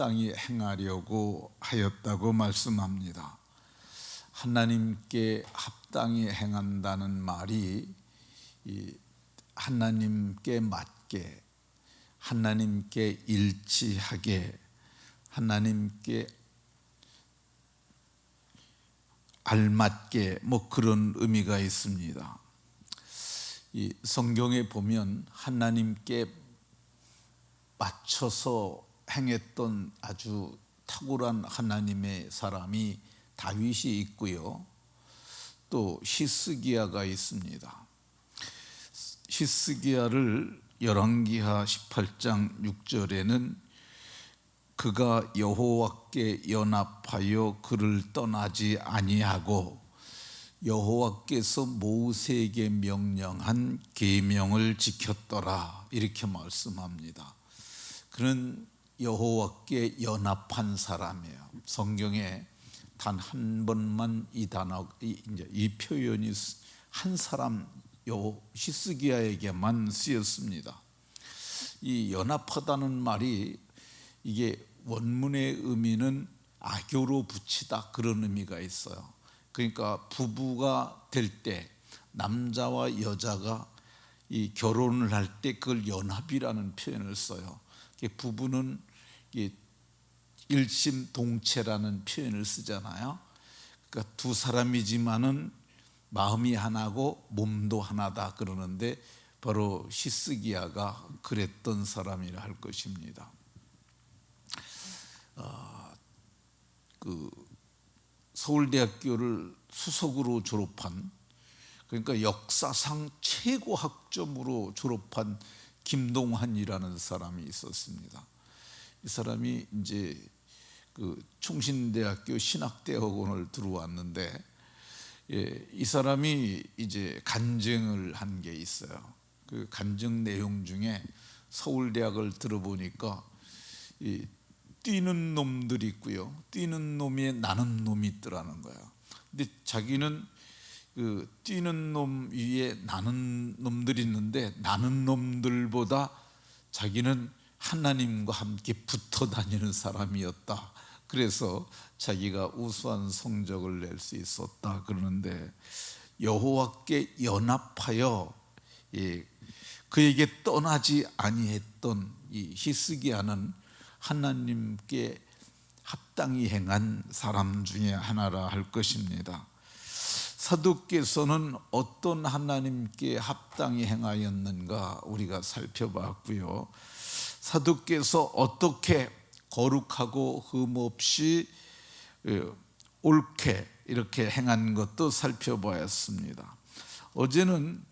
합당히 행하려고 하였다고 말씀합니다. 하나님께 합당히 행한다는 말이 하나님께 맞게, 하나님께 일치하게, 하나님께 알맞게 그런 의미가 있습니다. 이 성경에 보면 하나님께 맞춰서 행했던 아주 탁월한 하나님의 사람이 다윗이 있고요, 또 히스기야가 있습니다. 히스기야를 열왕기하 18장 6절에는 그가 여호와께 연합하여 그를 떠나지 아니하고 여호와께서 모세에게 명령한 계명을 지켰더라, 이렇게 말씀합니다. 그는 여호와께 연합한 사람이에요. 성경에 단 한 번만 이 표현이 한 사람 히스기야에게만 쓰였습니다. 이 연합하다는 말이 이게 원문의 의미는 악교로 붙이다, 그런 의미가 있어요. 그러니까 부부가 될 때 남자와 여자가 이 결혼을 할 때 그걸 연합이라는 표현을 써요. 부부는 일심동체라는 표현을 쓰잖아요. 그러니까 두 사람이지만은 마음이 하나고 몸도 하나다 그러는데, 바로 히스기야가 그랬던 사람이라 할 것입니다. 서울대학교를 수석으로 졸업한, 그러니까 역사상 최고 학점으로 졸업한 김동환이라는 사람이 있었습니다. 이 사람이 이제 충신대학교 신학대학원을 들어왔는데, 이 사람이 이제 간증을 한 게 있어요. 그 간증 내용 중에 서울대학을 들어보니까 뛰는 놈들이 있고요, 뛰는 놈에 나는 놈이 있더라는 거예요. 근데 자기는 뛰는 놈 위에 나는 놈들이 있는데, 나는 놈들보다 자기는 하나님과 함께 붙어 다니는 사람이었다. 그래서 자기가 우수한 성적을 낼 수 있었다 그러는데, 여호와께 연합하여 그에게 떠나지 아니했던 이 히스기야는 하나님께 합당히 행한 사람 중에 하나라 할 것입니다. 사도께서는 어떤 하나님께 합당히 행하였는가 우리가 살펴봤고요, 사도께서 어떻게 거룩하고 흠없이 옳게 이렇게 행한 것도 살펴보았습니다. 어제는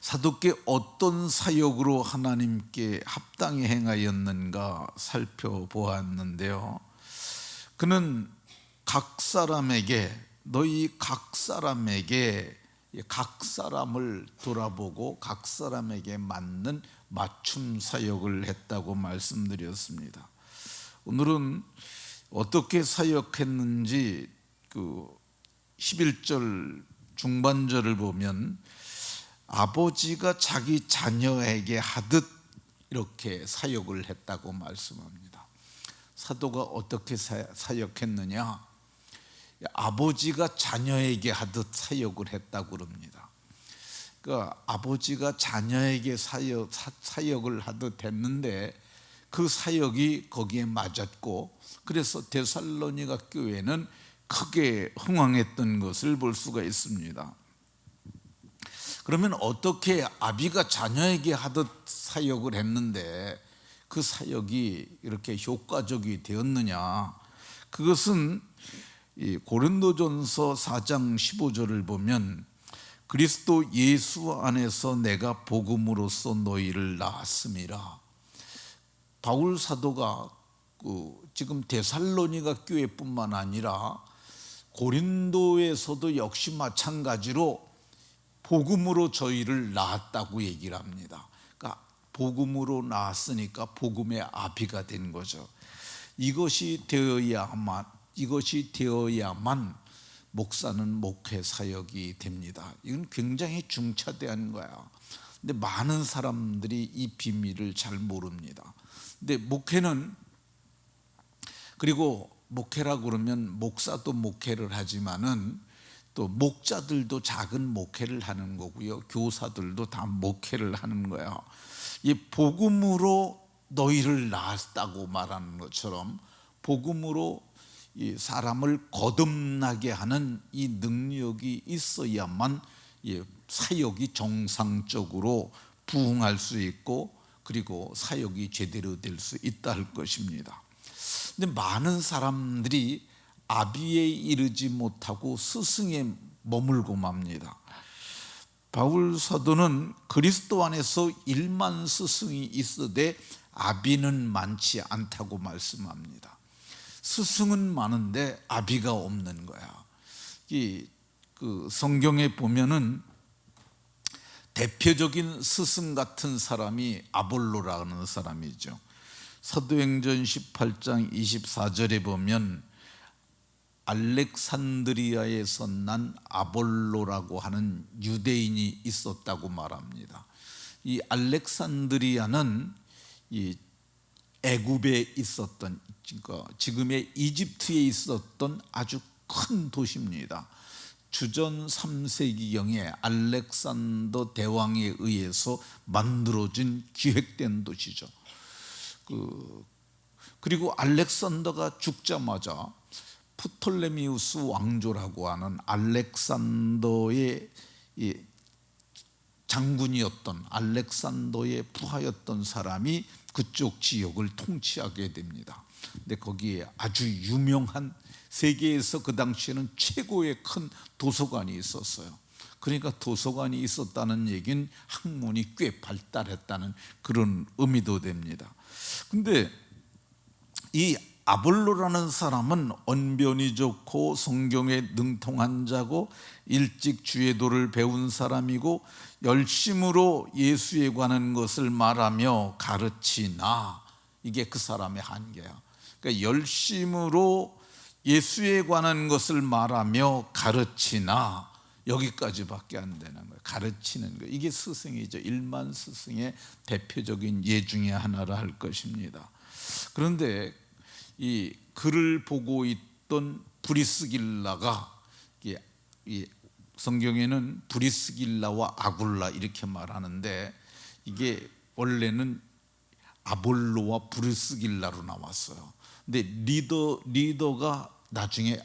사도께 어떤 사역으로 하나님께 합당히 행하였는가 살펴보았는데요, 그는 각 사람에게, 너희 각 사람에게 각 사람을 돌아보고 각 사람에게 맞는 맞춤 사역을 했다고 말씀드렸습니다. 오늘은 어떻게 사역했는지 11절 중반절을 보면 아버지가 자기 자녀에게 하듯 이렇게 사역을 했다고 말씀합니다. 사도가 어떻게 사역했느냐? 아버지가 자녀에게 하듯 사역을 했다고 그럽니다. 그러니까 아버지가 자녀에게 사역을 하듯 했는데, 그 사역이 거기에 맞았고, 그래서 데살로니가 교회는 크게 흥왕했던 것을 볼 수가 있습니다. 그러면 어떻게 아비가 자녀에게 하듯 사역을 했는데 그 사역이 이렇게 효과적이 되었느냐? 그것은 고린도전서 4장 15절을 보면 그리스도 예수 안에서 내가 복음으로써 너희를 낳았음이라. 바울 사도가 지금 데살로니가 교회뿐만 아니라 고린도에서도 역시 마찬가지로 복음으로 저희를 낳았다고 얘기를 합니다. 그러니까 복음으로 낳았으니까 복음의 아비가 된 거죠. 이것이 되어야만 목사는 목회 사역이 됩니다. 이건 굉장히 중차대한 거야. 근데 많은 사람들이 이 비밀을 잘 모릅니다. 근데 목회는 그리고 목회라 그러면 목사도 목회를 하지만은 또 목자들도 작은 목회를 하는 거고요, 교사들도 다 목회를 하는 거예요. 이 복음으로 너희를 낳았다고 말하는 것처럼 복음으로 이 사람을 거듭나게 하는 이 능력이 있어야만 사역이 정상적으로 부흥할 수 있고, 그리고 사역이 제대로 될 수 있다 할 것입니다. 근데 많은 사람들이 아비에 이르지 못하고 스승에 머물고 맙니다. 바울 사도는 그리스도 안에서 1만 스승이 있어도 아비는 많지 않다고 말씀합니다. 스승은 많은데 아비가 없는 거야. 그 성경에 보면은 대표적인 스승 같은 사람이 아볼로라는 사람이죠. 사도행전 18장 24절에 보면 알렉산드리아에서 난 아볼로라고 하는 유대인이 있었다고 말합니다. 이 알렉산드리아는 이 애굽에 있었던, 그러니까 지금의 이집트에 있었던 아주 큰 도시입니다. 주전 3세기경에 알렉산더 대왕에 의해서 만들어진 기획된 도시죠. 그리고 알렉산더가 죽자마자 프톨레미우스 왕조라고 하는 알렉산더의 장군이었던, 알렉산더의 부하였던 사람이 그쪽 지역을 통치하게 됩니다. 근데 거기에 아주 유명한, 세계에서 그 당시에는 최고의 큰 도서관이 있었어요. 그러니까 도서관이 있었다는 얘기는 학문이 꽤 발달했다는 그런 의미도 됩니다. 근데 이 아볼로라는 사람은 언변이 좋고 성경에 능통한 자고 일찍 주의 도를 배운 사람이고 열심으로 예수에 관한 것을 말하며 가르치나, 이게 그 사람의 한계야. 그러니까 열심으로 예수에 관한 것을 말하며 가르치나, 여기까지밖에 안 되는 거예요. 가르치는 거, 이게 스승이죠. 1만 스승의 대표적인 예 중에 하나라 할 것입니다. 그런데 이 글을 보고 있던 브리스길라가, 이 성경에는 브리스길라와 아굴라 이렇게 말하는데 이게 원래는 아볼로와 브리스길라로 나왔어요. 근데 리더가 나중에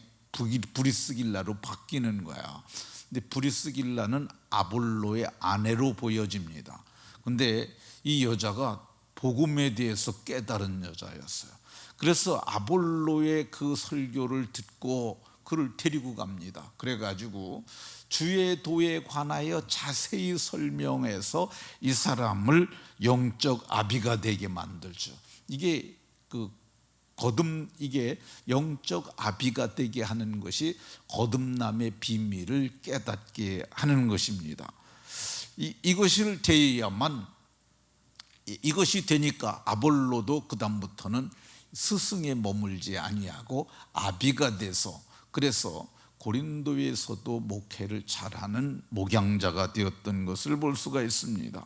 브리스길라로 바뀌는 거야. 근데 브리스길라는 아볼로의 아내로 보여집니다. 근데 이 여자가 복음에 대해서 깨달은 여자였어요. 그래서 아볼로의 그 설교를 듣고 그를 데리고 갑니다. 그래가지고 주의 도에 관하여 자세히 설명해서 이 사람을 영적 아비가 되게 만들죠. 이게 이게 영적 아비가 되게 하는 것이 거듭남의 비밀을 깨닫게 하는 것입니다. 이것을 되어야만, 이것이 되니까 아볼로도 그 다음부터는 스승에 머물지 아니하고 아비가 돼서, 그래서 고린도에서도 목회를 잘하는 목양자가 되었던 것을 볼 수가 있습니다.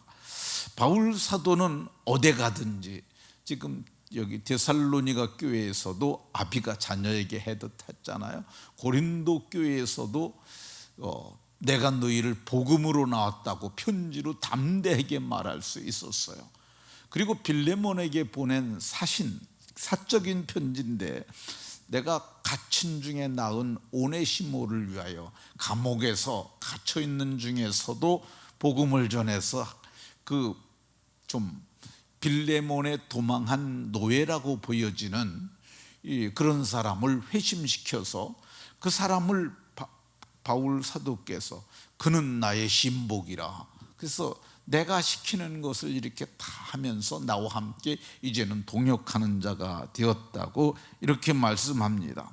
바울 사도는 어디 가든지, 지금 여기 데살로니가 교회에서도 아비가 자녀에게 해듯 했잖아요. 고린도 교회에서도 내가 너희를 복음으로 나왔다고 편지로 담대하게 말할 수 있었어요. 그리고 빌레몬에게 보낸 사적인 편지인데, 내가 갇힌 중에 낳은 오네시모를 위하여 감옥에서 갇혀 있는 중에서도 복음을 전해서 빌레몬에 도망한 노예라고 보여지는 그런 사람을 회심시켜서 그 사람을 바울 사도께서 그는 나의 신복이라, 그래서 내가 시키는 것을 이렇게 다 하면서 나와 함께 이제는 동역하는 자가 되었다고 이렇게 말씀합니다.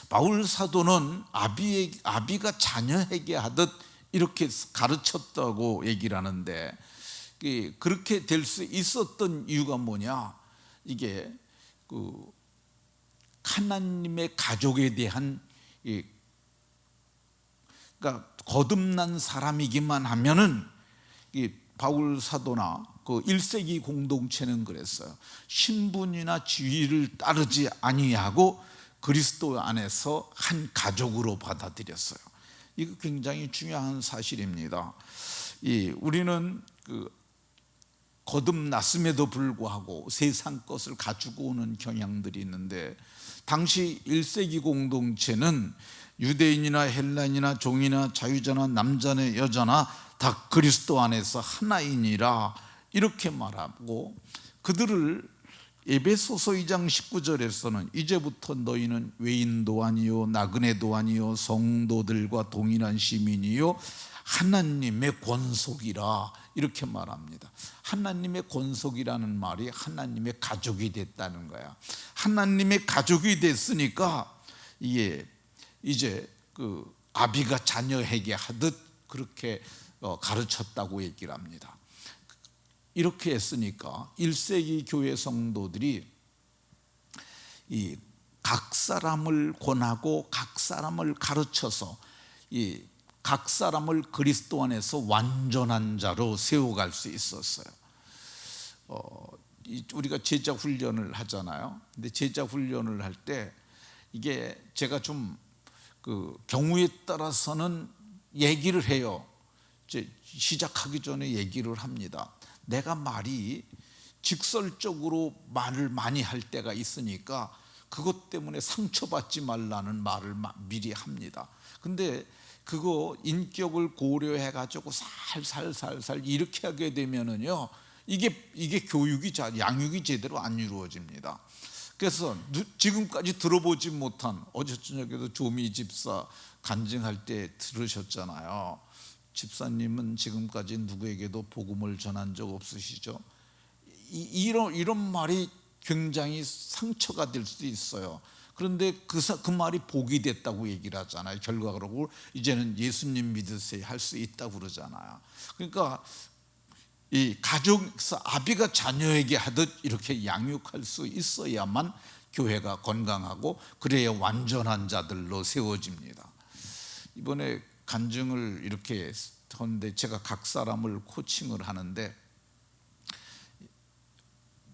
바울 사도는 아비가 자녀에게 하듯 이렇게 가르쳤다고 얘기를 하는데, 그렇게 될 수 있었던 이유가 뭐냐, 이게 하나님의 가족에 대한, 그러니까 거듭난 사람이기만 하면은 이 바울 사도나 그 1세기 공동체는 그랬어요. 신분이나 지위를 따르지 아니하고 그리스도 안에서 한 가족으로 받아들였어요. 이거 굉장히 중요한 사실입니다. 우리는 거듭났음에도 불구하고 세상 것을 가지고 오는 경향들이 있는데, 당시 1세기 공동체는 유대인이나 헬라인이나 종이나 자유자나 남자나 여자나 다 그리스도 안에서 하나이니라 이렇게 말하고, 그들을 에베소서 2장 19절에서는 이제부터 너희는 외인도 아니요 나그네도 아니요 성도들과 동일한 시민이요 하나님의 권속이라 이렇게 말합니다. 하나님의 권속이라는 말이 하나님의 가족이 됐다는 거야. 하나님의 가족이 됐으니까 이게 이제 아비가 자녀에게 하듯 그렇게 가르쳤다고 얘기를 합니다. 이렇게 했으니까 1세기 교회 성도들이 각 사람을 권하고 각 사람을 가르쳐서 각 사람을 그리스도 안에서 완전한 자로 세워갈 수 있었어요. 우리가 제자 훈련을 하잖아요. 근데 제자 훈련을 할 때 이게 제가 좀 경우에 따라서는 얘기를 해요. 시작하기 전에 얘기를 합니다. 내가 말이 직설적으로 말을 많이 할 때가 있으니까 그것 때문에 상처받지 말라는 말을 미리 합니다. 근데 그거 인격을 고려해 가지고 살살살살 이렇게 하게 되면은요, 이게 교육이 양육이 제대로 안 이루어집니다. 그래서 지금까지 들어보지 못한, 어제 저녁에도 조미 집사 간증할 때 들으셨잖아요. 집사님은 지금까지 누구에게도 복음을 전한 적 없으시죠? 이런 말이 굉장히 상처가 될 수 있어요. 그런데 그 말이 복이 됐다고 얘기를 하잖아요. 결과적으로 이제는 예수님 믿으세요 할 수 있다고 그러잖아요. 그러니까 이 가족에서 아비가 자녀에게 하듯 이렇게 양육할 수 있어야만 교회가 건강하고 그래야 완전한 자들로 세워집니다. 이번에 간증을 이렇게 하는데, 제가 각 사람을 코칭을 하는데,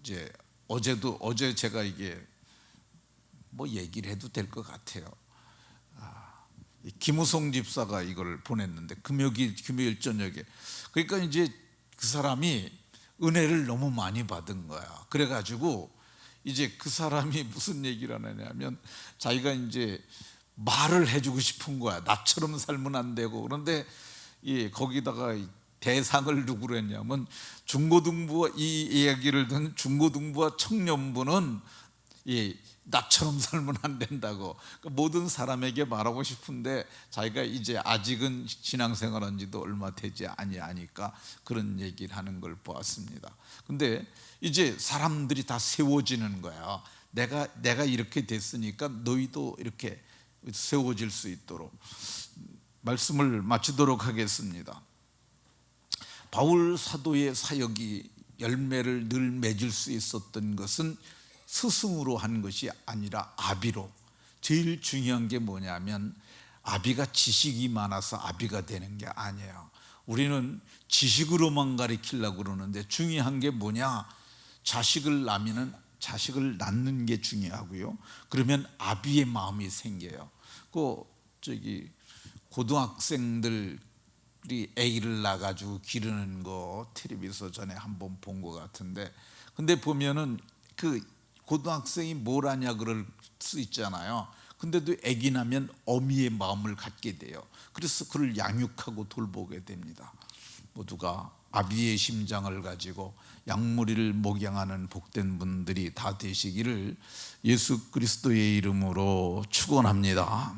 이제 어제 제가 이게 뭐 얘기를 해도 될 것 같아요. 김우성 집사가 이걸 보냈는데 금요일 저녁에, 그러니까 이제 그 사람이 은혜를 너무 많이 받은 거야. 그래가지고 이제 그 사람이 무슨 얘기를 하냐면, 자기가 이제 말을 해주고 싶은 거야. 나처럼 살면 안 되고. 그런데 거기다가 대상을 누구로 했냐면, 중고등부와 이 이야기를 듣는 중고등부와 청년부는 나처럼 살면 안 된다고. 그러니까 모든 사람에게 말하고 싶은데 자기가 이제 아직은 신앙생활한 지도 얼마 되지 아니하니까 그런 얘기를 하는 걸 보았습니다. 근데 이제 사람들이 다 세워지는 거야. 내가 이렇게 됐으니까 너희도 이렇게 세워질 수 있도록. 말씀을 마치도록 하겠습니다. 바울 사도의 사역이 열매를 늘 맺을 수 있었던 것은 스승으로 한 것이 아니라 아비로. 제일 중요한 게 뭐냐면, 아비가 지식이 많아서 아비가 되는 게 아니에요. 우리는 지식으로만 가르치려고 그러는데, 중요한 게 뭐냐, 자식을 낳는 게 중요하고요. 그러면 아비의 마음이 생겨요. 고등학생들이 아기를 낳아가지고 기르는 거 텔레비전 전에 한번 본 것 같은데, 근데 보면은 고등학생이 뭘 하냐 그럴 수 있잖아요. 근데도 아기 나면 어미의 마음을 갖게 돼요. 그래서 그를 양육하고 돌보게 됩니다. 모두가 아비의 심장을 가지고 양무리를 목양하는 복된 분들이 다 되시기를 예수 그리스도의 이름으로 축원합니다.